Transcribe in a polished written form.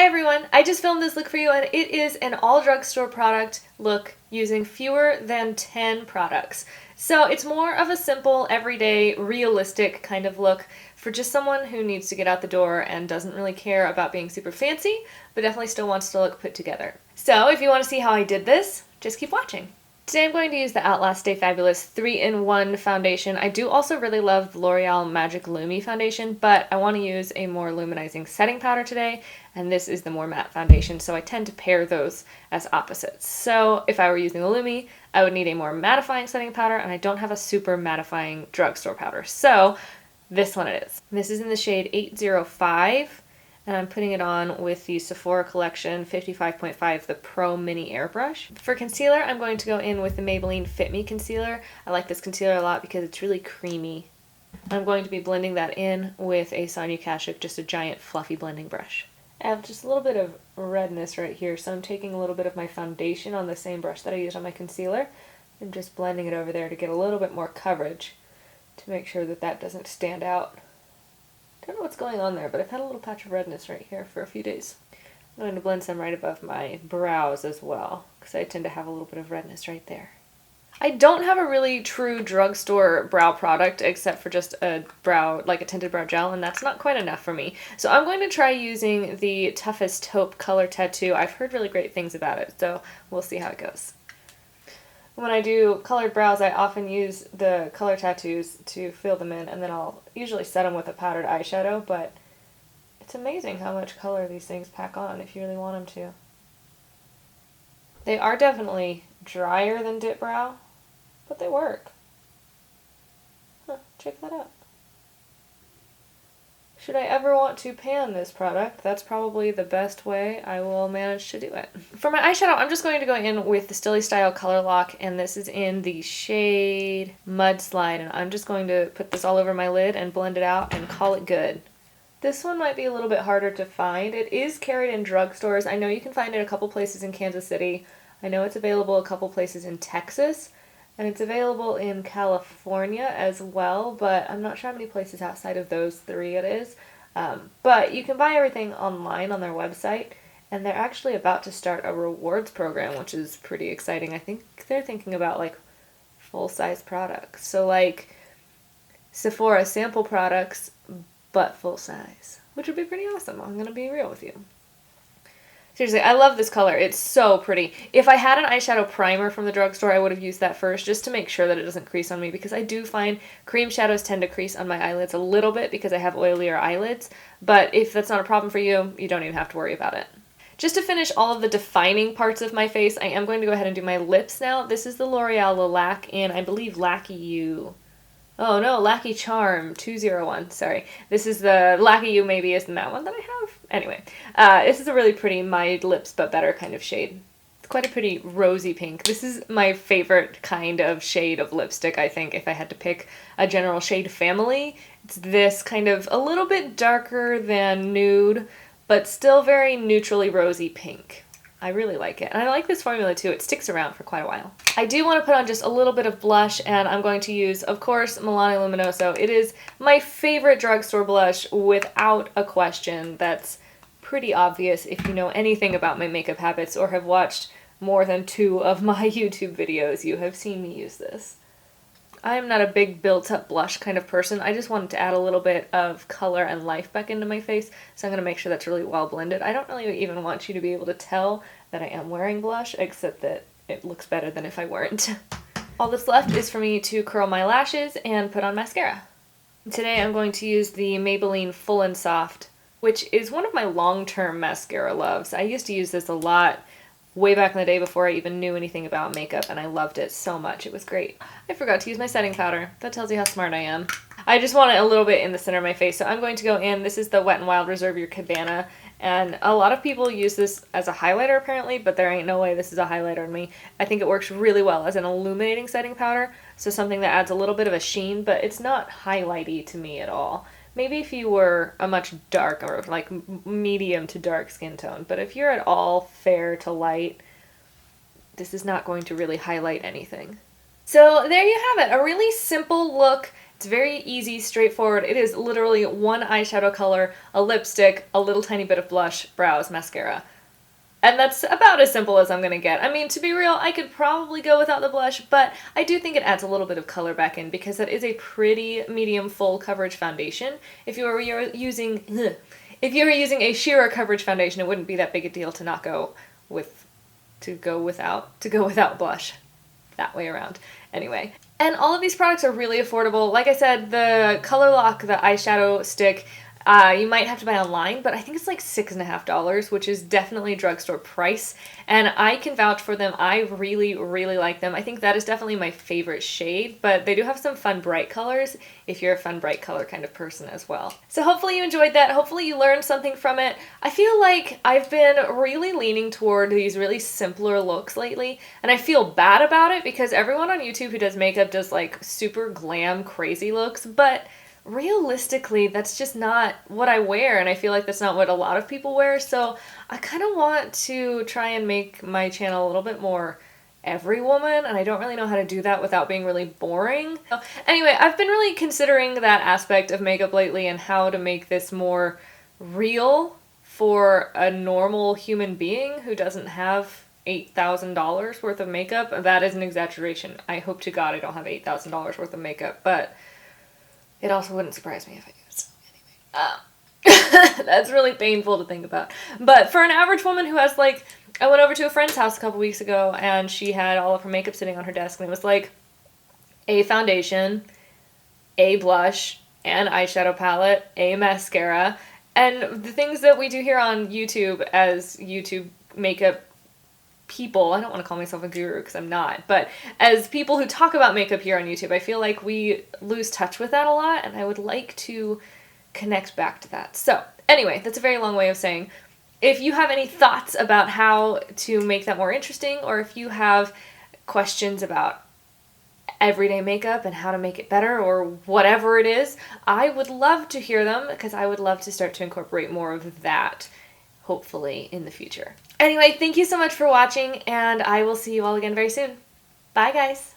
everyone, I just filmed this look for you and it is an all drugstore product look using fewer than 10 products. So it's more of a simple, everyday, realistic kind of look for just someone who needs to get out the door and doesn't really care about being super fancy, but definitely still wants to look put together. So if you want to see how I did this, just keep watching. Today I'm going to use the Outlast Stay Fabulous 3-in-1 foundation. I do also really love the L'Oreal Magic Lumi foundation, but I want to use a more luminizing setting powder today, and this is the more matte foundation, so I tend to pair those as opposites. So if I were using the Lumi, I would need a more mattifying setting powder, and I don't have a super mattifying drugstore powder. So this one it is. This is in the shade 805. And I'm putting it on with the Sephora Collection 55.5, the Pro Mini Airbrush. For concealer, I'm going to go in with the Maybelline Fit Me concealer. I like this concealer a lot because it's really creamy. I'm going to be blending that in with a Sonia Kashuk, just a giant fluffy blending brush. I have just a little bit of redness right here, so I'm taking a little bit of my foundation on the same brush that I used on my concealer and just blending it over there to get a little bit more coverage to make sure that that doesn't stand out. I don't know what's going on there, but I've had a little patch of redness right here for a few days. I'm going to blend some right above my brows as well, because I tend to have a little bit of redness right there. I don't have a really true drugstore brow product except for just a brow, like a tinted brow gel, and that's not quite enough for me. So I'm going to try using the Toughest Taupe Color Tattoo. I've heard really great things about it, so we'll see how it goes. When I do colored brows, I often use the color tattoos to fill them in, and then I'll usually set them with a powdered eyeshadow, but it's amazing how much color these things pack on if you really want them to. They are definitely drier than dip brow, but they work. Check that out. Should I ever want to pan this product, that's probably the best way I will manage to do it. For my eyeshadow, I'm just going to go in with the StyliStyle Colorlock, and this is in the shade Mudslide, and I'm just going to put this all over my lid and blend it out and call it good. This one might be a little bit harder to find. It is carried in drugstores. I know you can find it a couple places in Kansas City. I know it's available a couple places in Texas. And it's available in California as well, but I'm not sure how many places outside of those three it is. But you can buy everything online on their website, and they're actually about to start a rewards program, which is pretty exciting. I think they're thinking about like full-size products. So like Sephora sample products, but full size, which would be pretty awesome. I'm going to be real with you. Seriously, I love this color. It's so pretty. If I had an eyeshadow primer from the drugstore, I would have used that first just to make sure that it doesn't crease on me, because I do find cream shadows tend to crease on my eyelids a little bit because I have oilier eyelids. But if that's not a problem for you, you don't even have to worry about it. Just to finish all of the defining parts of my face, I am going to go ahead and do my lips now. This is the L'Oreal Lacque in, I believe, Lacquey. Oh no, Lacquey Charm 201, sorry. This is the Lacquey You maybe isn't that one that I have? Anyway, this is a really pretty My Lips But Better kind of shade. It's quite a pretty rosy pink. This is my favorite kind of shade of lipstick, I think, if I had to pick a general shade family. It's this kind of a little bit darker than nude, but still very neutrally rosy pink. I really like it. And I like this formula too. It sticks around for quite a while. I do want to put on just a little bit of blush, and I'm going to use, of course, Milani Luminoso. It is my favorite drugstore blush without a question. That's pretty obvious if you know anything about my makeup habits or have watched more than 2 of my YouTube videos. You have seen me use this. I am not a big built-up blush kind of person. I just wanted to add a little bit of color and life back into my face, so I'm going to make sure that's really well blended. I don't really even want you to be able to tell that I am wearing blush, except that it looks better than if I weren't. All that's left is for me to curl my lashes and put on mascara. Today I'm going to use the Maybelline Full and Soft, which is one of my long-term mascara loves. I used to use this a lot way back in the day before I even knew anything about makeup, and I loved it so much. It was great. I forgot to use my setting powder. That tells you how smart I am. I just want it a little bit in the center of my face, so I'm going to go in. This is the Wet n Wild Reserve Your Cabana, and a lot of people use this as a highlighter apparently, but there ain't no way this is a highlighter on me. I think it works really well as an illuminating setting powder, so something that adds a little bit of a sheen, but it's not highlighty to me at all. Maybe if you were a much darker, like medium to dark skin tone, but if you're at all fair to light, this is not going to really highlight anything. So there you have it, a really simple look It's very easy, straightforward. It is literally one eyeshadow color, a lipstick, a little tiny bit of blush, brows, mascara. And that's about as simple as I'm gonna get. I mean, to be real, I could probably go without the blush, but I do think it adds a little bit of color back in because that is a pretty medium full coverage foundation. If you were using a sheerer coverage foundation, it wouldn't be that big a deal to not go without blush. That way around. Anyway. And all of these products are really affordable. Like I said, the Colorlock, the eyeshadow stick, you might have to buy online, but I think it's like $6.50, which is definitely drugstore price. And I can vouch for them. I really, really like them. I think that is definitely my favorite shade, but they do have some fun bright colors if you're a fun bright color kind of person as well. So hopefully you enjoyed that. Hopefully you learned something from it. I feel like I've been really leaning toward these really simpler looks lately, and I feel bad about it because everyone on YouTube who does makeup does like super glam crazy looks, but realistically, that's just not what I wear, and I feel like that's not what a lot of people wear, so I kind of want to try and make my channel a little bit more every woman, and I don't really know how to do that without being really boring. So anyway, I've been really considering that aspect of makeup lately and how to make this more real for a normal human being who doesn't have $8,000 worth of makeup. That is an exaggeration. I hope to God I don't have $8,000 worth of makeup, but it also wouldn't surprise me if I used anyway. That's really painful to think about. But for an average woman who has like, I went over to a friend's house a couple weeks ago and she had all of her makeup sitting on her desk and it was like a foundation, a blush, an eyeshadow palette, a mascara, and the things that we do here on YouTube as YouTube makeup people, I don't want to call myself a guru because I'm not, but as people who talk about makeup here on YouTube, I feel like we lose touch with that a lot, and I would like to connect back to that. So anyway, that's a very long way of saying, if you have any thoughts about how to make that more interesting, or if you have questions about everyday makeup and how to make it better or whatever it is, I would love to hear them because I would love to start to incorporate more of that, hopefully, in the future. Anyway, thank you so much for watching, and I will see you all again very soon. Bye, guys!